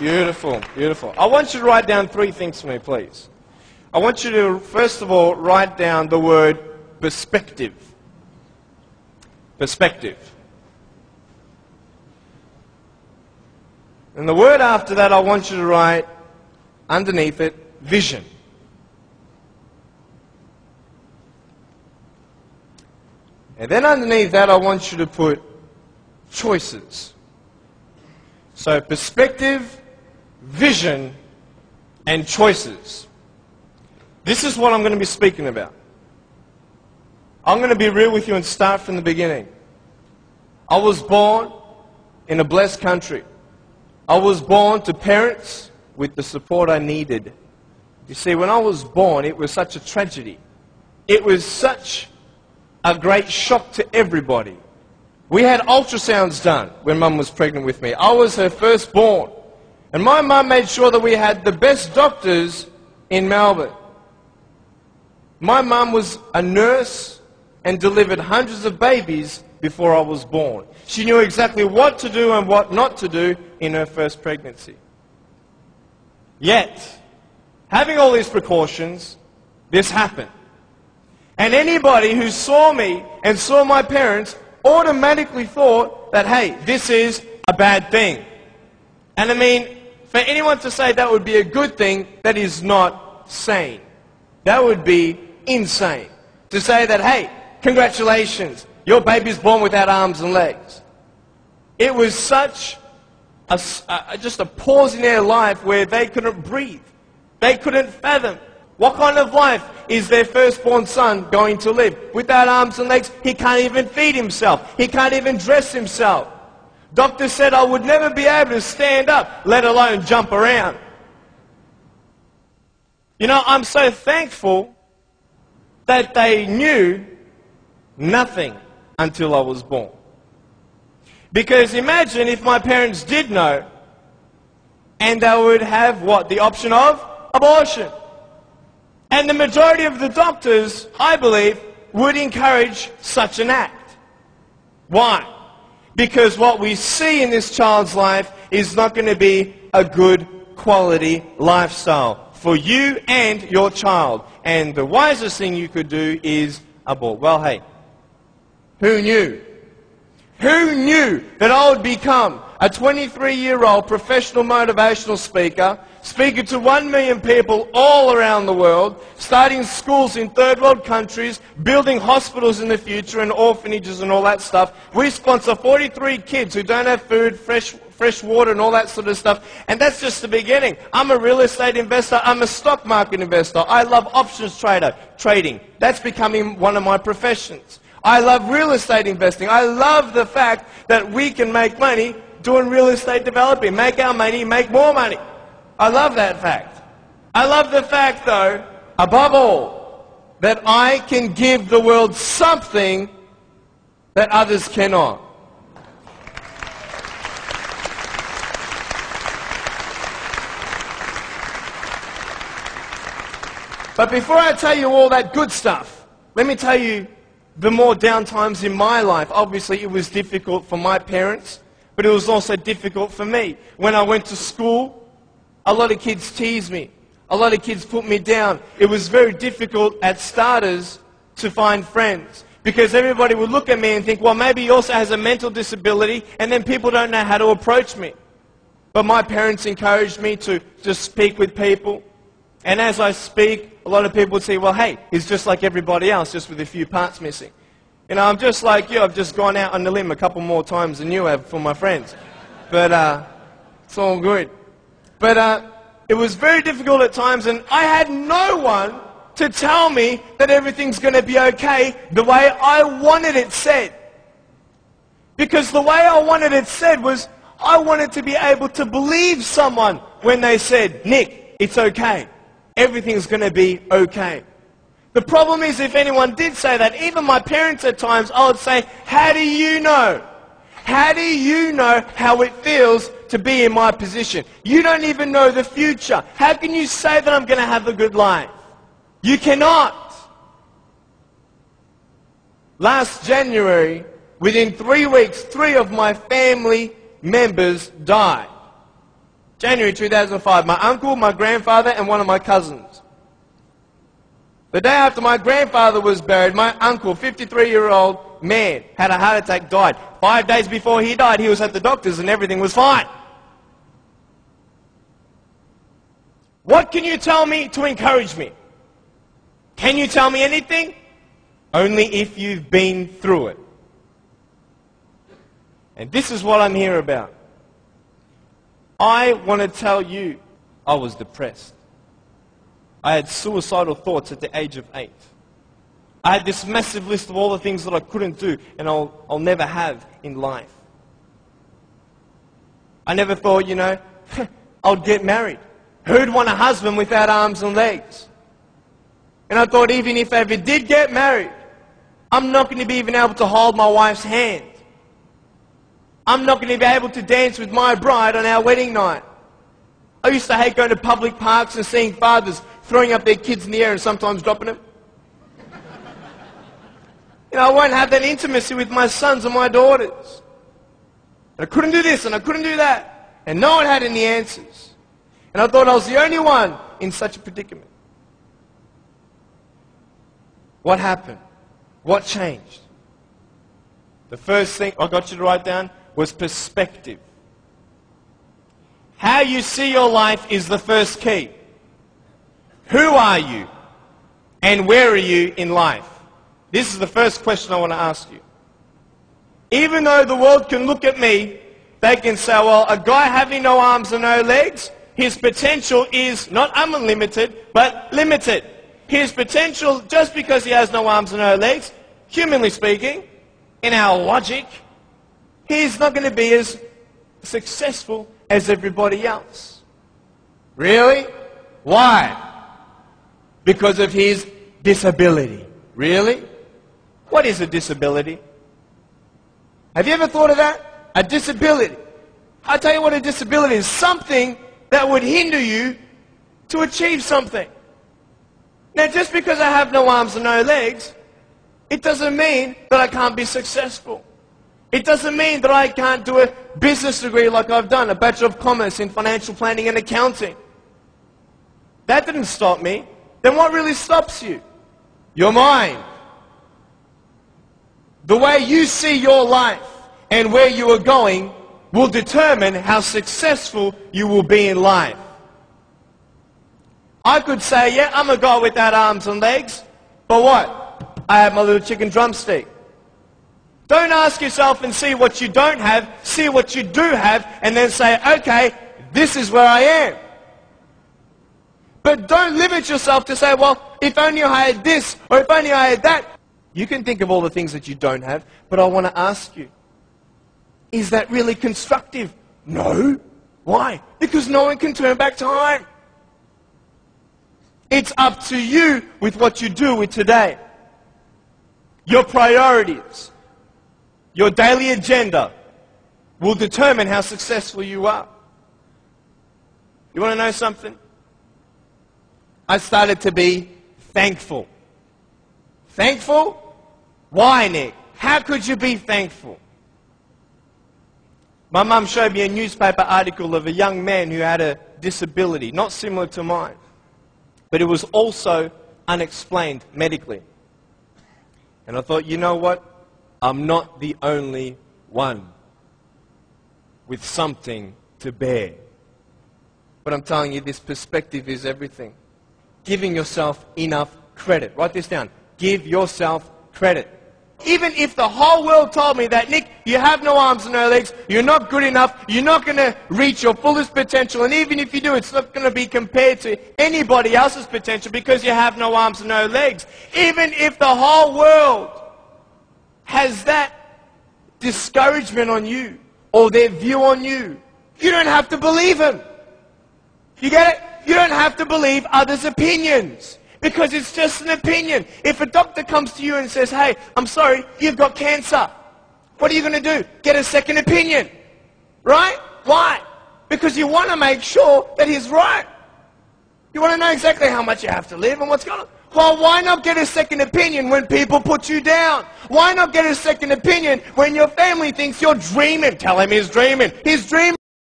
Beautiful, beautiful. I want you to write down 3 things for me, please. I want you to, first of all, write down the word perspective. Perspective. And the word after that, I want you to write, underneath it, vision. And then underneath that, I want you to put choices. So perspective, vision, and choices. This is what I'm going to be speaking about. I'm going to be real with you and start from the beginning. I was born in a blessed country. I was born to parents with the support I needed. You see, when I was born, it was such a tragedy. It was such a great shock to everybody. We had ultrasounds done when Mum was pregnant with me. I was her firstborn. And my mum made sure that we had the best doctors in Melbourne. My mum was a nurse and delivered hundreds of babies before I was born. She knew exactly what to do and what not to do in her first pregnancy. Yet, having all these precautions, this happened. And anybody who saw me and saw my parents automatically thought that, hey, this is a bad thing. And I mean, for anyone to say that would be a good thing, that is not sane. That would be insane. To say that, hey, congratulations, your baby's born without arms and legs. It was such just a pause in their life where they couldn't breathe. They couldn't fathom. What kind of life is their firstborn son going to live? Without arms and legs, he can't even feed himself. He can't even dress himself. Doctor said I would never be able to stand up, let alone jump around. You know, I'm so thankful that they knew nothing until I was born. Because imagine if my parents did know, and they would have what? The option of abortion. And the majority of the doctors, I believe, would encourage such an act. Why? Because what we see in this child's life is not going to be a good quality lifestyle for you and your child. And the wisest thing you could do is abort. Well, hey, who knew? Who knew that I would become a 23-year-old professional motivational speaker, speaking to 1 million people all around the world, starting schools in third world countries, building hospitals in the future and orphanages and all that stuff. We sponsor 43 kids who don't have food, fresh water and all that sort of stuff. And that's just the beginning. I'm a real estate investor. I'm a stock market investor. I love options trading. That's becoming one of my professions. I love real estate investing. I love the fact that we can make money doing real estate developing. Make our money, make more money. I love that fact. I love the fact, though, above all, that I can give the world something that others cannot. But before I tell you all that good stuff, let me tell you the more down times in my life. Obviously, it was difficult for my parents, but it was also difficult for me. When I went to school, a lot of kids teased me. A lot of kids put me down. It was very difficult at starters to find friends, because everybody would look at me and think, well, maybe he also has a mental disability, and then people don't know how to approach me. But my parents encouraged me to just speak with people. And as I speak, a lot of people would say, well, hey, he's just like everybody else, just with a few parts missing. You know, I'm just like you. I've just gone out on the limb a couple more times than you have for my friends. But it's all good. But it was very difficult at times, and I had no one to tell me that everything's going to be okay the way I wanted it said. Because the way I wanted it said was, I wanted to be able to believe someone when they said, Nick, it's okay. Everything's going to be okay. The problem is, if anyone did say that, even my parents at times, I would say, how do you know? How do you know how it feels to be in my position? You don't even know the future. How can you say that I'm going to have a good life? You cannot. Last January, within 3 weeks, 3 of my family members died. January 2005, my uncle, my grandfather, and one of my cousins. The day after my grandfather was buried, my uncle, 53-year-old man, had a heart attack, died. 5 days before he died, he was at the doctor's and everything was fine. What can you tell me to encourage me? Can you tell me anything? Only if you've been through it. And this is what I'm here about. I want to tell you, I was depressed. I had suicidal thoughts at the age of 8. I had this massive list of all the things that I couldn't do and I'll never have in life. I never thought, you know, I'll get married. Who'd want a husband without arms and legs? And I thought even if I ever did get married, I'm not going to be even able to hold my wife's hand. I'm not going to be able to dance with my bride on our wedding night. I used to hate going to public parks and seeing fathers throwing up their kids in the air and sometimes dropping them. You know, I won't have that intimacy with my sons and my daughters. And I couldn't do this and I couldn't do that. And no one had any answers. And I thought I was the only one in such a predicament. What happened? What changed? The first thing I got you to write down was perspective. How you see your life is the first key. Who are you? And where are you in life? This is the first question I want to ask you. Even though the world can look at me, they can say, well, a guy having no arms and no legs, his potential is not unlimited, but limited. His potential, just because he has no arms and no legs, humanly speaking, in our logic, he's not going to be as successful as everybody else. Really? Why? Because of his disability. Really? What is a disability? Have you ever thought of that? A disability. I'll tell you what a disability is. Something that would hinder you to achieve something. Now, just because I have no arms and no legs, it doesn't mean that I can't be successful. It doesn't mean that I can't do a business degree like I've done, a Bachelor of Commerce in Financial Planning and Accounting. That didn't stop me. Then what really stops you? Your mind. The way you see your life and where you are going will determine how successful you will be in life. I could say, yeah, I'm a guy without arms and legs, but what? I have my little chicken drumstick. Don't ask yourself and see what you don't have, see what you do have, and then say, okay, this is where I am. But don't limit yourself to say, well, if only I had this, or if only I had that. You can think of all the things that you don't have, but I want to ask you, is that really constructive? No. Why? Because no one can turn back time. It's up to you with what you do with today. Your priorities, your daily agenda will determine how successful you are. You want to know something? I started to be thankful. Thankful? Why, Nick? How could you be thankful? My mum showed me a newspaper article of a young man who had a disability, not similar to mine, but it was also unexplained medically. And I thought, you know what? I'm not the only one with something to bear. But I'm telling you, this perspective is everything. Giving yourself enough credit. Write this down. Give yourself credit. Even if the whole world told me that, Nick, you have no arms and no legs, you're not good enough, you're not going to reach your fullest potential, and even if you do, it's not going to be compared to anybody else's potential because you have no arms and no legs. Even if the whole world has that discouragement on you or their view on you, you don't have to believe them. You get it? You don't have to believe others' opinions. Because it's just an opinion. If a doctor comes to you and says, hey, I'm sorry, you've got cancer. What are you going to do? Get a second opinion. Right? Why? Because you want to make sure that he's right. You want to know exactly how much you have to live and what's going on. Well, why not get a second opinion when people put you down? Why not get a second opinion when your family thinks you're dreaming? Tell him he's dreaming. He's dreaming.